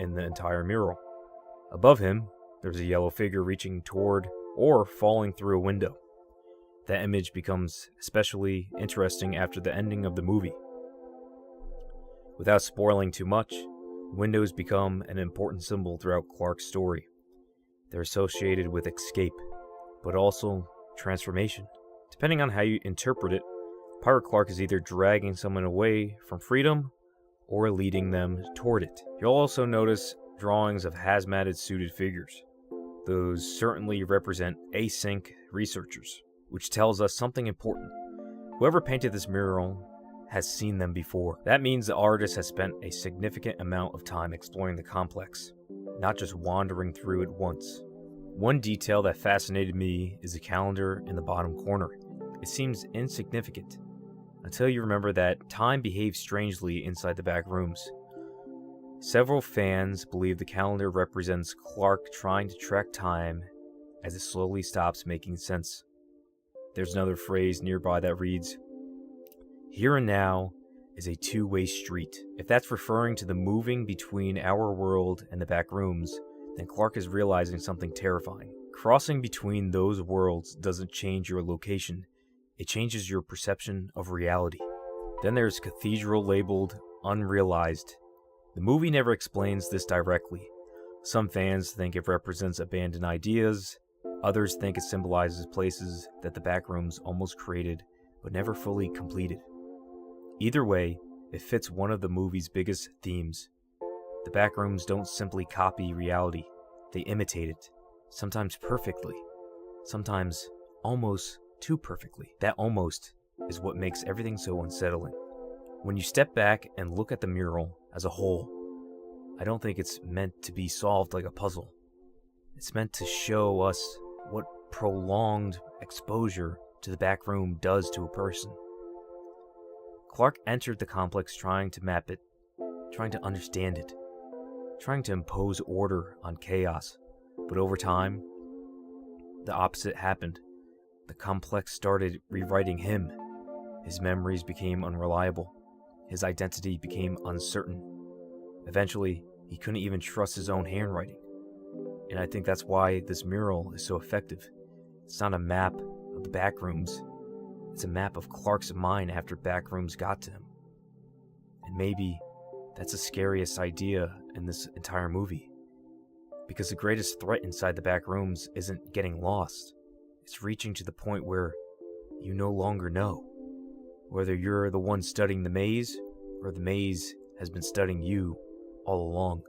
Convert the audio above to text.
in the entire mural. Above him, there's a yellow figure reaching toward or falling through a window. That image becomes especially interesting after the ending of the movie. Without spoiling too much, windows become an important symbol throughout Clark's story. They're associated with escape, but also transformation. Depending on how you interpret it, Pirate Clark is either dragging someone away from freedom or leading them toward it. You'll also notice drawings of hazmated suited figures. Those certainly represent async researchers, which tells us something important. Whoever painted this mural has seen them before. That means the artist has spent a significant amount of time exploring the complex, not just wandering through it once. One detail that fascinated me is the calendar in the bottom corner. It seems insignificant, until you remember that time behaves strangely inside the back rooms. Several fans believe the calendar represents Clark trying to track time as it slowly stops making sense. There's another phrase nearby that reads, "Here and now is a two-way street." If that's referring to the moving between our world and the back rooms, then Clark is realizing something terrifying. Crossing between those worlds doesn't change your location, it changes your perception of reality. Then there's Cathedral labeled Unrealized. The movie never explains this directly. Some fans think it represents abandoned ideas, others think it symbolizes places that the backrooms almost created but never fully completed. Either way, it fits one of the movie's biggest themes. The backrooms don't simply copy reality, they imitate it, sometimes perfectly, sometimes almost too perfectly. That almost is what makes everything so unsettling. When you step back and look at the mural as a whole, I don't think it's meant to be solved like a puzzle. It's meant to show us what prolonged exposure to the back room does to a person. Clark entered the complex trying to map it, trying to understand it, trying to impose order on chaos. But over time, the opposite happened. The complex started rewriting him. His memories became unreliable. His identity became uncertain. Eventually, he couldn't even trust his own handwriting. And I think that's why this mural is so effective. It's not a map of the backrooms. It's a map of Clark's mind after backrooms got to him. And maybe that's the scariest idea in this entire movie. Because the greatest threat inside the backrooms isn't getting lost. It's reaching to the point where you no longer know. Whether you're the one studying the maze, or the maze has been studying you all along.